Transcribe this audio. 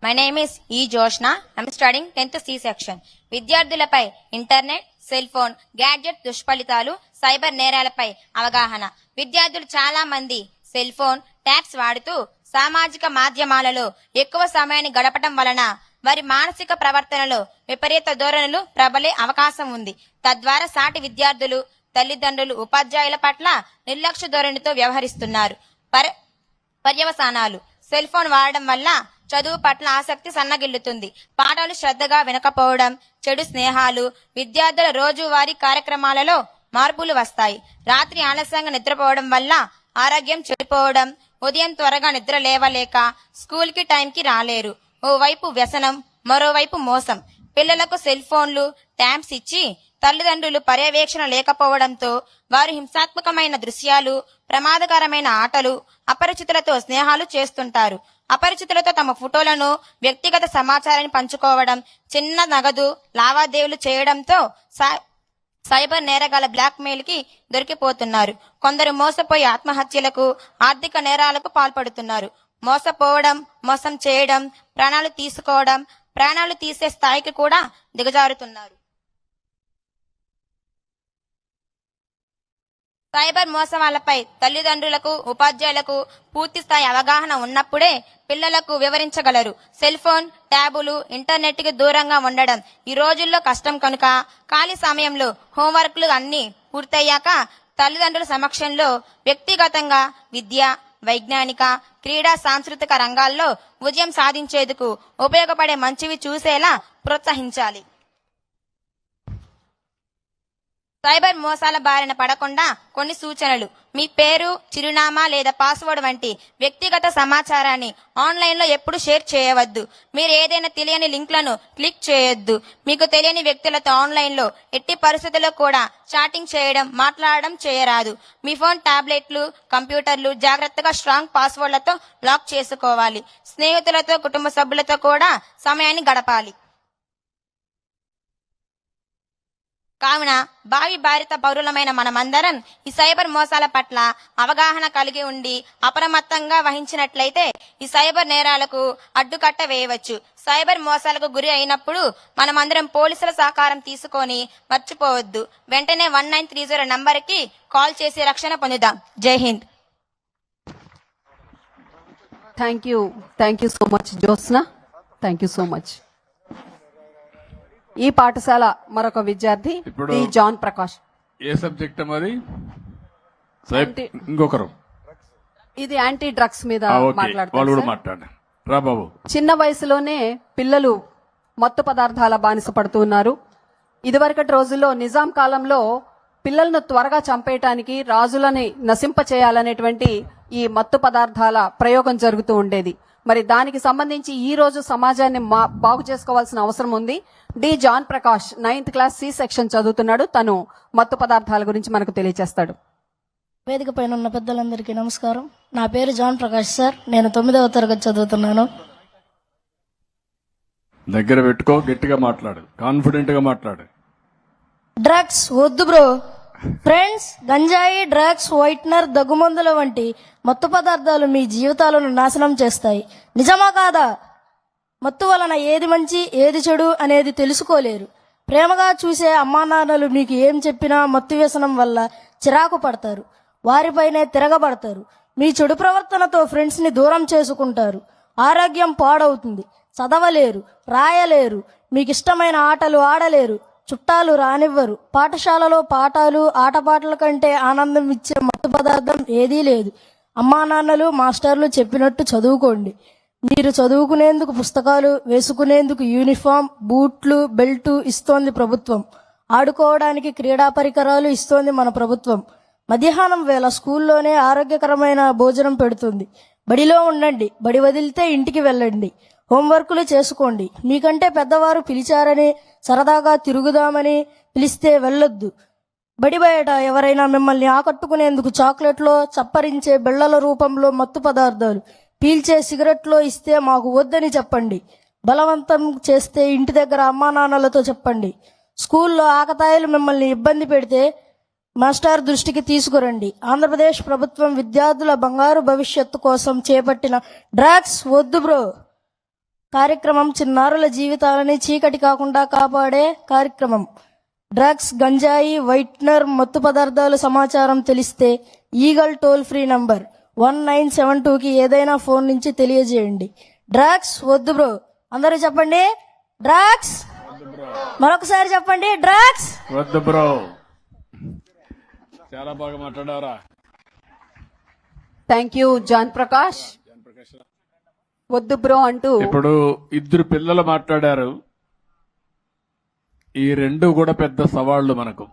My name is E. Joshna. I'm studying 10th C section. విద్యార్థులపై internet, cell phone, gadget దుష్ఫలితాలు, cyber నేరాలపై అవగాహన. విద్యార్థులు చాలా మంది సెల్ ఫోన్, ట్యాబ్స్ వాడుతూ సామాజిక మాధ్యమాలలో ఎక్కువ సమయాన్ని గడపటం వలన వారి మానసిక ప్రవర్తనలో విపరీత ధోరణులు ప్రబలే అవకాశం ఉంది. తద్వారా సాటి విద్యార్థులు, తల్లిదండ్రులు, ఉపాధ్యాయుల పట్ల నిర్లక్ష్య ధోరణితో వ్యవహరిస్తున్నారు. పర్యవసానాలు: సెల్ ఫోన్ వాడడం వల్ల చదువు పట్ల ఆసక్తి సన్నగిల్లుతుంది. పాఠాలు శ్రద్ధగా వినకపోవడం, చెడు స్నేహాలు, విద్యార్థుల రోజువారీ కార్యక్రమాలలో మార్పులు వస్తాయి. రాత్రి ఆలస్యంగా నిద్రపోవడం వల్ల ఆరోగ్యం చెడిపోవడం, ఉదయం త్వరగా నిద్ర లేవలేక స్కూల్ కి టైంకి రాలేరు. ఓవైపు వ్యసనం, మరోవైపు మోసం. పిల్లలకు సెల్ ఫోన్లు, ట్యాబ్స్ ఇచ్చి తల్లిదండ్రులు పర్యవేక్షణ లేకపోవడంతో వారు హింసాత్మకమైన దృశ్యాలు, ప్రమాదకరమైన ఆటలు, అపరిచితులతో స్నేహాలు చేస్తుంటారు. అపరిచితులతో తమ ఫోటోలను, వ్యక్తిగత సమాచారాన్ని పంచుకోవడం, చిన్న నగదు లావాదేవీలు చేయడంతో సైబర్ నేరగాల బ్లాక్ మెయిల్ కి దొరికిపోతున్నారు. కొందరు మోసపోయి ఆత్మహత్యలకు, ఆర్థిక నేరాలకు పాల్పడుతున్నారు. మోసపోవడం, మోసం చేయడం, ప్రాణాలు తీసుకోవడం, ప్రాణాలు తీసే స్థాయికి కూడా దిగజారుతున్నారు. సైబర్ మోసవాలపై తల్లిదండ్రులకు, ఉపాధ్యాయులకు పూర్తి స్థాయి అవగాహన ఉన్నప్పుడే పిల్లలకు వివరించగలరు. సెల్ ఫోన్, ట్యాబులు, ఇంటర్నెట్ కి దూరంగా ఉండడం ఈ రోజుల్లో కష్టం కనుక ఖాళీ సమయంలో హోంవర్క్లు అన్ని పూర్తయ్యాక తల్లిదండ్రుల సమక్షంలో వ్యక్తిగతంగా విద్య, వైజ్ఞానిక, క్రీడా, సాంస్కృతిక రంగాల్లో విజయం సాధించేందుకు ఉపయోగపడే మంచివి చూసేలా ప్రోత్సహించాలి. సైబర్ మోసాల బారిన పడకుండా కొన్ని సూచనలు: మీ పేరు, చిరునామా లేదా పాస్వర్డ్ వంటి వ్యక్తిగత సమాచారాన్ని ఆన్లైన్లో ఎప్పుడు షేర్ చేయవద్దు. మీరు ఏదైనా తెలియని లింక్లను క్లిక్ చేయొద్దు. మీకు తెలియని వ్యక్తులతో ఆన్లైన్లో ఎట్టి పరిస్థితుల్లో కూడా చాటింగ్ చేయడం, మాట్లాడడం చేయరాదు. మీ ఫోన్, టాబ్లెట్లు, కంప్యూటర్లు జాగ్రత్తగా స్ట్రాంగ్ పాస్వర్డ్లతో లాక్ చేసుకోవాలి. స్నేహితులతో, కుటుంబ సభ్యులతో కూడా సమయాన్ని గడపాలి. కావున భావి భారత పౌరులమైన మనమందరం ఈ సైబర్ మోసాల పట్ల అవగాహన కలిగి ఉండి అప్రమత్తంగా వహించినట్లయితే ఈ సైబర్ నేరాలకు అడ్డుకట్ట వేయవచ్చు. సైబర్ మోసాలకు గురి అయినప్పుడు మనమందరం పోలీసుల సహకారం తీసుకొని మర్చిపోవద్దు. వెంటనే 1930 నంబర్కి కాల్ చేసి రక్షణ పొందుదాం. జై Hind. Thank you so much Jyotsna. Thank you so much. ఈ పాఠశాల మరొక విద్యార్థి డి జాన్ ప్రకాష్. ఏ సబ్జెక్ట్ మరి? ఇంకొకరు ఇది యాంటీ డ్రగ్స్ మీద మాట్లాడారు. రా బాబు. చిన్న వయసులోనే పిల్లలు మత్తు పదార్థాల బానిస పడుతున్నారు. ఇదివరకటి రోజుల్లో నిజాం కాలంలో పిల్లలను త్వరగా చంపేయటానికి, రాజులని నశింప చేయాలనేటువంటి ఈ మత్తు పదార్థాల ప్రయోగం జరుగుతూ ఉండేది. మరి దానికి సంబంధించి ఈ రోజు సమాజాన్ని బాగు చేసుకోవాల్సిన అవసరం ఉంది. D John Prakash 9th class C section చదువుతున్నాడు. తను మత్తు పదార్థాల గురించి మనకు తెలియజేస్తాడు. వేదిక పైన ఉన్న పెద్దలందరికీ నమస్కారం. నా పేరు జాన్ ప్రకాష్ సార్. నేను 9వ తరగతి చదువుతున్నాను. దగ్గర పెట్టుకో, గట్టిగా మాట్లాడు, కాన్ఫిడెంట్ గా మాట్లాడు. డ్రగ్స్ వద్దు బ్రో. ఫ్రెండ్స్, గంజాయి, డ్రగ్స్, వైట్నర్, దగ్గుమందుల వంటి మత్తు పదార్థాలు మీ జీవితాలను నాశనం చేస్తాయి. నిజమా కాదా? మత్తు వలన ఏది మంచి, ఏది చెడు అనేది తెలుసుకోలేరు. ప్రేమగా చూసే అమ్మా నాన్నలు మీకు ఏం చెప్పినా మత్తు వ్యసనం వల్ల చిరాకు పడతారు, వారిపైనే తిరగబడతారు. మీ చెడు ప్రవర్తనతో ఫ్రెండ్స్ ని దూరం చేసుకుంటారు. ఆరోగ్యం పాడవుతుంది. చదవలేరు, రాయలేరు, మీకు ఇష్టమైన ఆటలు ఆడలేరు, చుట్టాలు రానివ్వరు. పాఠశాలలో పాఠాలు, ఆటపాటల కంటే ఆనందం ఇచ్చే మత్తు పదార్థం ఏదీ లేదు. అమ్మా నాన్నలు, మాస్టర్లు చెప్పినట్టు చదువుకోండి. మీరు చదువుకునేందుకు పుస్తకాలు, వేసుకునేందుకు యూనిఫామ్, బూట్లు, బెల్టు ఇస్తోంది ప్రభుత్వం. ఆడుకోవడానికి క్రీడా పరికరాలు ఇస్తోంది మన ప్రభుత్వం. మధ్యాహ్నం వేళ స్కూల్లోనే ఆరోగ్యకరమైన భోజనం పెడుతుంది. బడిలో ఉండండి, బడి వదిలితే ఇంటికి వెళ్ళండి. హోంవర్కులు చేసుకోండి. మీకంటే పెద్దవారు పిలిచారని, సరదాగా తిరుగుదామని పిలిస్తే వెళ్ళొద్దు. బడి బయట ఎవరైనా మిమ్మల్ని ఆకట్టుకునేందుకు చాక్లెట్లో, చప్పరించే బిళ్లల రూపంలో మత్తు పదార్థాలు, పీల్చే సిగరెట్లో ఇస్తే మాకు వద్దని చెప్పండి. బలవంతం చేస్తే ఇంటి దగ్గర అమ్మా నాన్నలతో చెప్పండి. స్కూల్లో ఆకతాయిలు మిమ్మల్ని ఇబ్బంది పెడితే మాస్టర్ దృష్టికి తీసుకురండి. ఆంధ్రప్రదేశ్ ప్రభుత్వం విద్యార్థుల బంగారు భవిష్యత్తు కోసం చేపట్టిన డ్రగ్స్ వద్దు బ్రో. కార్యక్రమం చిన్నారుల జీవితాలని చీకటి కాకుండా కాపాడే కార్యక్రమం. డ్రగ్స్, గంజాయి, వైట్నర్, మత్తు పదార్థాలు సమాచారం తెలిస్తే ఈగల్ టోల్ ఫ్రీ నంబర్ 1972కి ఏదైనా ఫోన్ నుంచి తెలియజేయండి. డ్రగ్స్ వద్దు బ్రో. అందరూ చెప్పండి డ్రగ్స్. మరొకసారి చెప్పండి డ్రగ్స్ వద్దు బ్రో. చాలా బాగా మాట్లాడారా. Thank you John Prakash. వద్దు బ్రో అంటూ ఇప్పుడు ఇద్దరు పిల్లలు మాట్లాడారు. ఈ రెండు కూడా పెద్ద సవాళ్లు మనకు.